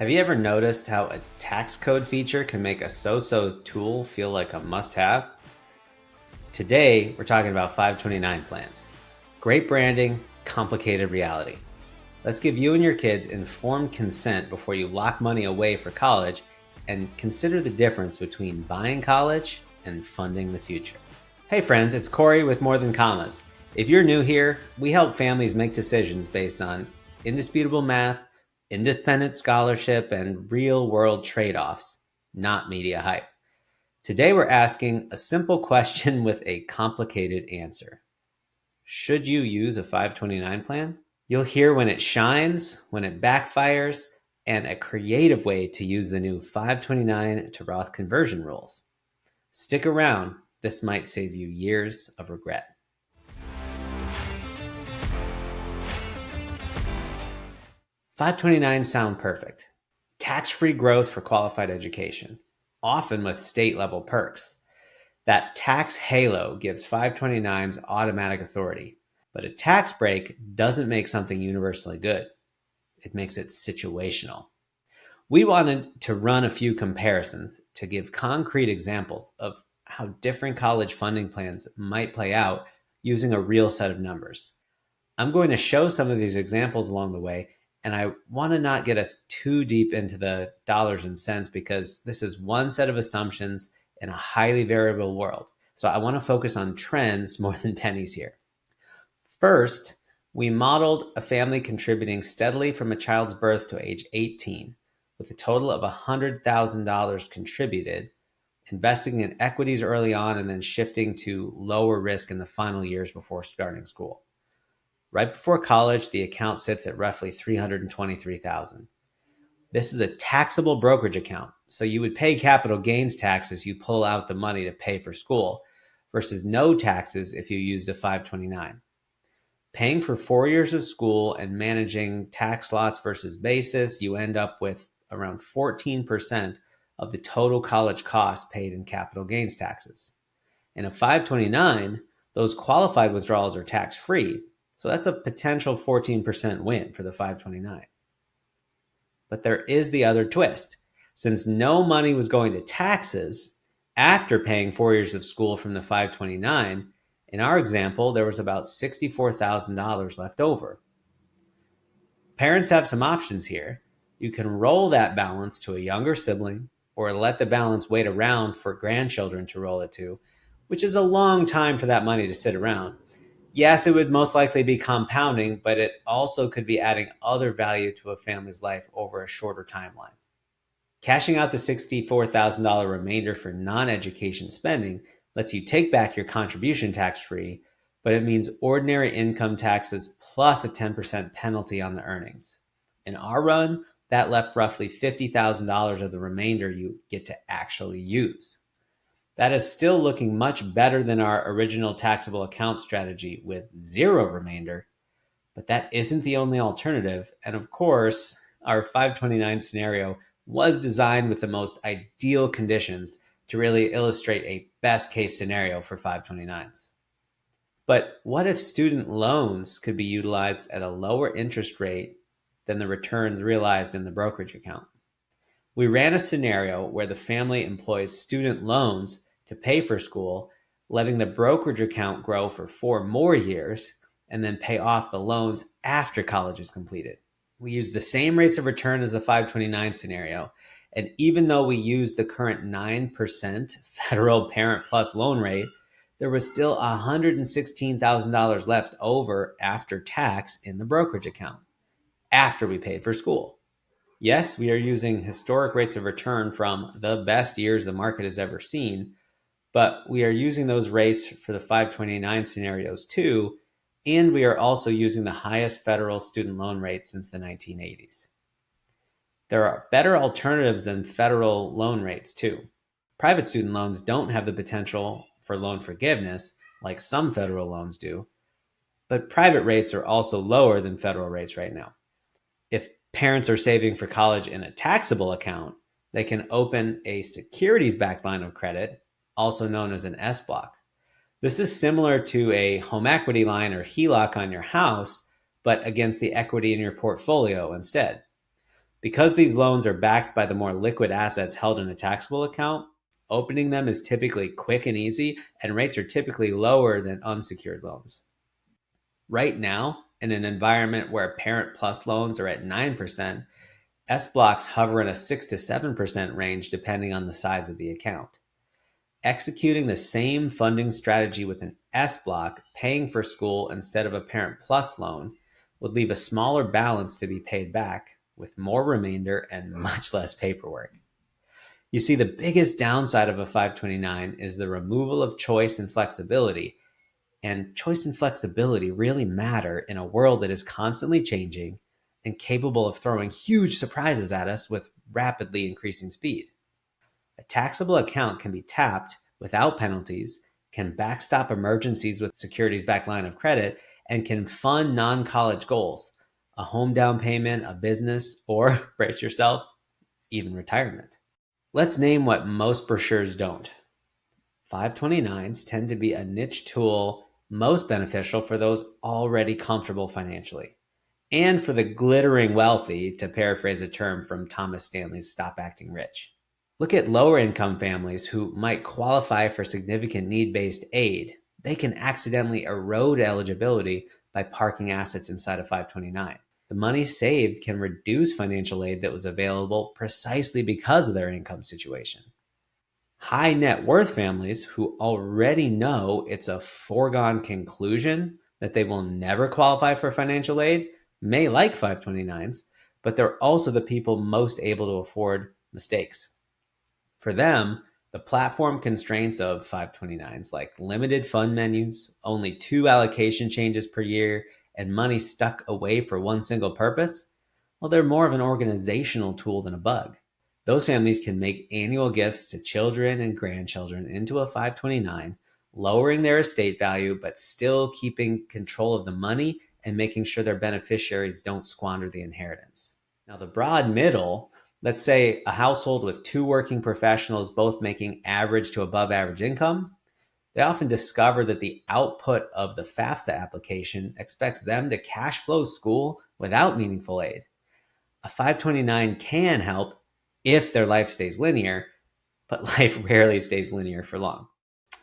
Have you ever noticed how a tax code feature can make a so-so tool feel like a must-have? Today, we're talking about 529 plans. Great branding, complicated reality. Let's give you and your kids informed consent before you lock money away for college and consider the difference between buying college and funding the future. Hey friends, it's Cory with More Than Commas. If you're new here, we help families make decisions based on indisputable math, independent scholarship, and real-world trade-offs, not media hype. Today we're asking a simple question with a complicated answer. Should you use a 529 plan? You'll hear when it shines, when it backfires, and a creative way to use the new 529 to Roth conversion rules. Stick around, this might save you years of regret. 529 sound perfect. Tax-free growth for qualified education, often with state-level perks. That tax halo gives 529s automatic authority, but a tax break doesn't make something universally good. It makes it situational. We wanted to run a few comparisons to give concrete examples of how different college funding plans might play out using a real set of numbers. I'm going to show some of these examples along the way, and I want to not get us too deep into the dollars and cents because this is one set of assumptions in a highly variable world. So I want to focus on trends more than pennies here. First, we modeled a family contributing steadily from a child's birth to age 18, with a total of $100,000 contributed, investing in equities early on and then shifting to lower risk in the final years before starting school. Right before college, the account sits at roughly $323,000. This is a taxable brokerage account, so you would pay capital gains tax as you pull out the money to pay for school, versus no taxes if you used a 529. Paying for 4 years of school and managing tax lots versus basis, you end up with around 14% of the total college costs paid in capital gains taxes. In a 529, those qualified withdrawals are tax-free, so that's a potential 14% win for the 529. But there is the other twist. Since no money was going to taxes after paying 4 years of school from the 529, in our example, there was about $64,000 left over. Parents have some options here. You can roll that balance to a younger sibling or let the balance wait around for grandchildren to roll it to, which is a long time for that money to sit around. Yes, it would most likely be compounding, but it also could be adding other value to a family's life over a shorter timeline. Cashing out the $64,000 remainder for non-education spending lets you take back your contribution tax-free, but it means ordinary income taxes plus a 10% penalty on the earnings. In our run, that left roughly $50,000 of the remainder you get to actually use. That is still looking much better than our original taxable account strategy with zero remainder, but that isn't the only alternative. And of course, our 529 scenario was designed with the most ideal conditions to really illustrate a best case scenario for 529s. But what if student loans could be utilized at a lower interest rate than the returns realized in the brokerage account? We ran a scenario where the family employs student loans to pay for school, letting the brokerage account grow for 4 more years, and then pay off the loans after college is completed. We used the same rates of return as the 529 scenario, and even though we used the current 9% federal parent plus loan rate, there was still $116,000 left over after tax in the brokerage account, after we paid for school. Yes, we are using historic rates of return from the best years the market has ever seen, but we are using those rates for the 529 scenarios too, and we are also using the highest federal student loan rate since the 1980s. There are better alternatives than federal loan rates too. Private student loans don't have the potential for loan forgiveness like some federal loans do, but private rates are also lower than federal rates right now. If parents are saving for college in a taxable account, they can open a securities-backed line of credit, also known as an S-block. This is similar to a home equity line or HELOC on your house, but against the equity in your portfolio instead. Because these loans are backed by the more liquid assets held in a taxable account, opening them is typically quick and easy, and rates are typically lower than unsecured loans. Right now, in an environment where Parent Plus loans are at 9%, S blocks hover in a 6 to 7% range depending on the size of the account. Executing the same funding strategy with an S block, paying for school instead of a Parent Plus loan, would leave a smaller balance to be paid back, with more remainder and much less paperwork. You see, the biggest downside of a 529 is the removal of choice and flexibility. And choice and flexibility really matter in a world that is constantly changing and capable of throwing huge surprises at us with rapidly increasing speed. A taxable account can be tapped without penalties, can backstop emergencies with securities-backed line of credit, and can fund non-college goals, a home down payment, a business, or, brace yourself, even retirement. Let's name what most brochures don't. 529s tend to be a niche tool most beneficial for those already comfortable financially, and for the glittering wealthy, to paraphrase a term from Thomas Stanley's Stop Acting Rich. Look at lower income families who might qualify for significant need-based aid. They can accidentally erode eligibility by parking assets inside a 529. The money saved can reduce financial aid that was available precisely because of their income situation. High net worth families who already know it's a foregone conclusion that they will never qualify for financial aid may like 529s, but they're also the people most able to afford mistakes. For them, the platform constraints of 529s, like limited fund menus, only 2 allocation changes per year, and money stuck away for one single purpose, well, they're more of an organizational tool than a bug. Those families can make annual gifts to children and grandchildren into a 529, lowering their estate value, but still keeping control of the money and making sure their beneficiaries don't squander the inheritance. Now, the broad middle, let's say a household with 2 working professionals both making average to above average income, they often discover that the output of the FAFSA application expects them to cash flow school without meaningful aid. A 529 can help if their life stays linear, but life rarely stays linear for long.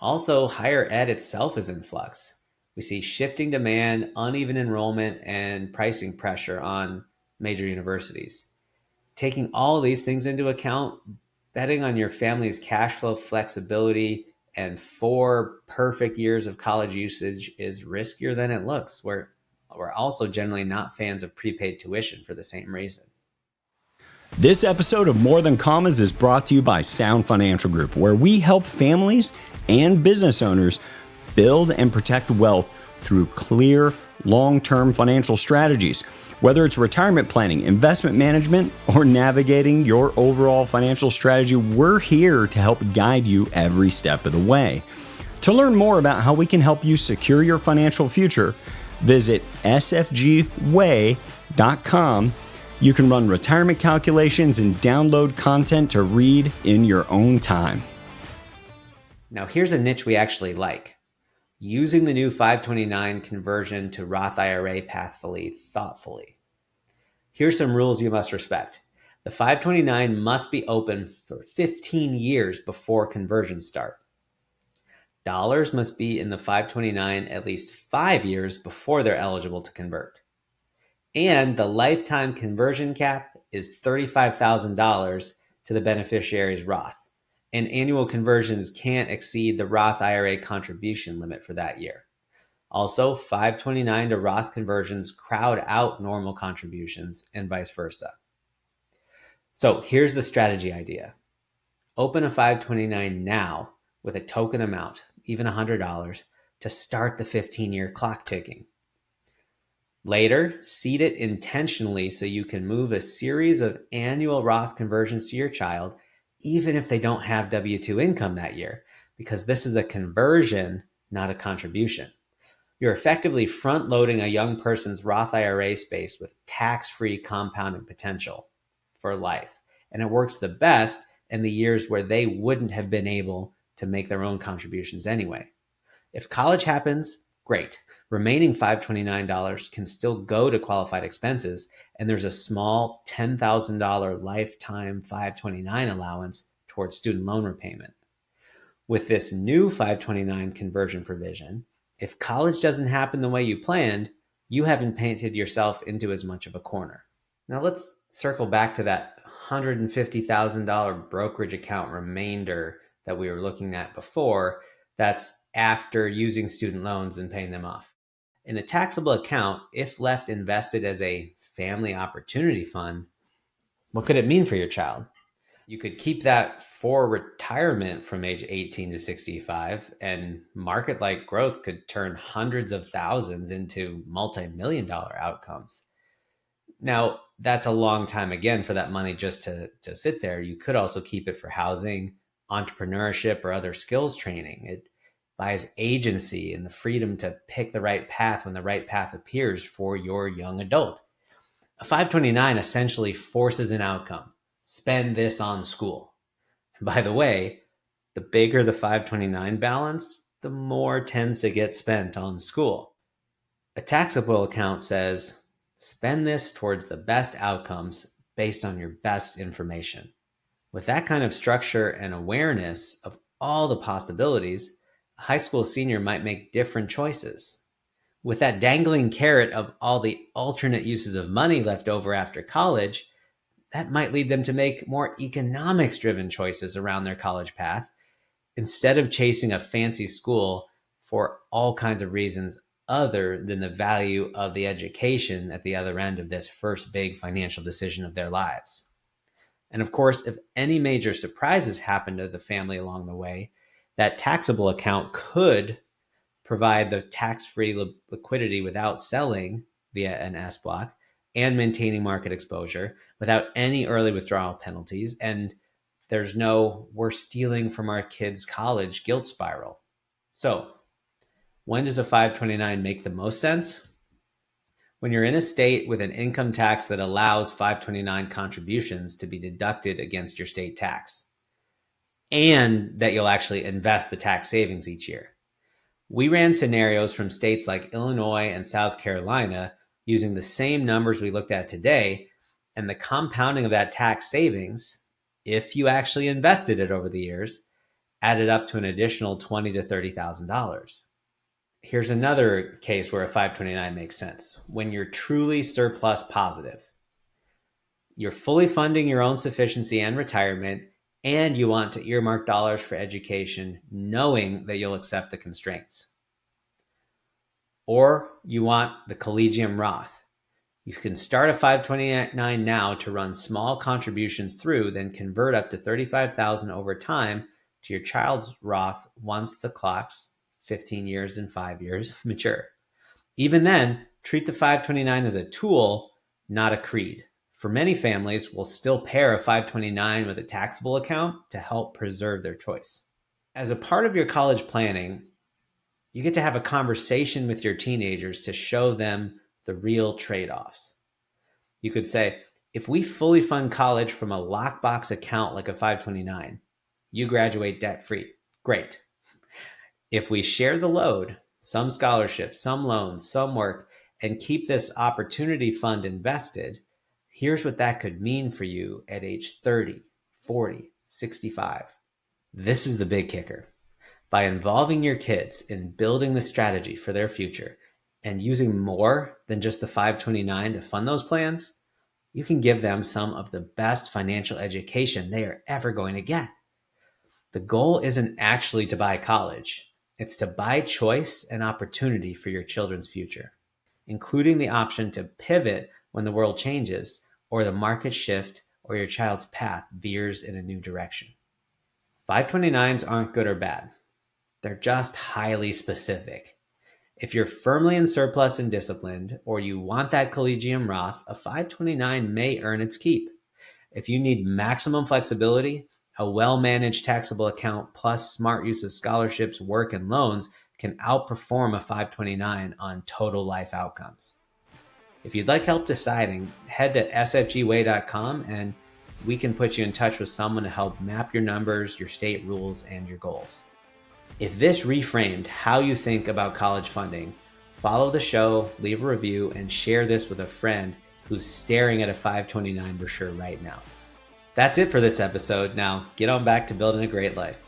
Also, higher ed itself is in flux. We see shifting demand, uneven enrollment, and pricing pressure on major universities. Taking all these things into account, betting on your family's cash flow flexibility and 4 perfect years of college usage is riskier than it looks. We're also generally not fans of prepaid tuition for the same reason. This episode of More Than Commas is brought to you by Sound Financial Group, where we help families and business owners build and protect wealth through clear, long-term financial strategies. Whether it's retirement planning, investment management, or navigating your overall financial strategy, we're here to help guide you every step of the way. To learn more about how we can help you secure your financial future, visit sfgway.com. You can run retirement calculations and download content to read in your own time. Now, here's a niche we actually like: using the new 529 conversion to Roth IRA pathfully, thoughtfully. Here's some rules you must respect. The 529 must be open for 15 years before conversions start. Dollars must be in the 529 at least 5 years before they're eligible to convert. And the lifetime conversion cap is $35,000 to the beneficiary's Roth, and annual conversions can't exceed the Roth IRA contribution limit for that year. Also, 529 to Roth conversions crowd out normal contributions and vice versa. So here's the strategy idea. Open a 529 now with a token amount, even $100, to start the 15-year clock ticking. Later, seed it intentionally so you can move a series of annual Roth conversions to your child, even if they don't have W-2 income that year, because this is a conversion, not a contribution. You're effectively front-loading a young person's Roth IRA space with tax-free compounding potential for life, and it works the best in the years where they wouldn't have been able to make their own contributions anyway. If college happens, Great. Remaining $529 can still go to qualified expenses, and there's a small $10,000 lifetime 529 allowance towards student loan repayment. With this new 529 conversion provision, if college doesn't happen the way you planned, you haven't painted yourself into as much of a corner. Now let's circle back to that $150,000 brokerage account remainder that we were looking at before. That's after using student loans and paying them off. In a taxable account, if left invested as a family opportunity fund, what could it mean for your child? You could keep that for retirement from age 18 to 65, and market-like growth could turn hundreds of thousands into multi-million dollar outcomes. Now, that's a long time again for that money just to sit there. You could also keep it for housing, entrepreneurship, or other skills training. It buys agency and the freedom to pick the right path when the right path appears for your young adult. A 529 essentially forces an outcome. Spend this on school. And by the way, the bigger the 529 balance, the more tends to get spent on school. A taxable account says, spend this towards the best outcomes based on your best information. With that kind of structure and awareness of all the possibilities, a high school senior might make different choices. With that dangling carrot of all the alternate uses of money left over after college, that might lead them to make more economics-driven choices around their college path instead of chasing a fancy school for all kinds of reasons other than the value of the education at the other end of this first big financial decision of their lives. And of course, if any major surprises happen to the family along the way, that taxable account could provide the tax-free liquidity without selling via an S block and maintaining market exposure without any early withdrawal penalties. And there's no we're stealing from our kids' college guilt spiral. So when does a 529 make the most sense? When you're in a state with an income tax that allows 529 contributions to be deducted against your state tax, and that you'll actually invest the tax savings each year. We ran scenarios from states like Illinois and South Carolina using the same numbers we looked at today, and the compounding of that tax savings, if you actually invested it over the years, added up to an additional $20,000 to $30,000. Here's another case where a 529 makes sense. When you're truly surplus positive, you're fully funding your own sufficiency and retirement, and you want to earmark dollars for education, knowing that you'll accept the constraints. Or you want the Collegium Roth. You can start a 529 now to run small contributions through, then convert up to $35,000 over time to your child's Roth once the clock's 15 years and 5 years mature. Even then, treat the 529 as a tool, not a creed. For many families, will still pair a 529 with a taxable account to help preserve their choice. As a part of your college planning, you get to have a conversation with your teenagers to show them the real trade-offs. You could say, if we fully fund college from a lockbox account like a 529, you graduate debt-free. Great. If we share the load, some scholarships, some loans, some work, and keep this opportunity fund invested, here's what that could mean for you at age 30, 40, 65. This is the big kicker. By involving your kids in building the strategy for their future and using more than just the 529 to fund those plans, you can give them some of the best financial education they are ever going to get. The goal isn't actually to buy college. It's to buy choice and opportunity for your children's future, including the option to pivot when the world changes or the market shift or your child's path veers in a new direction. 529s aren't good or bad. They're just highly specific. If you're firmly in surplus and disciplined, or you want that Collegium Roth, a 529 may earn its keep. If you need maximum flexibility, a well-managed taxable account plus smart use of scholarships, work, and loans can outperform a 529 on total life outcomes. If you'd like help deciding, head to sfgway.com and we can put you in touch with someone to help map your numbers, your state rules, and your goals. If this reframed how you think about college funding, follow the show, leave a review, and share this with a friend who's staring at a 529 brochure right now. That's it for this episode. Now, get on back to building a great life.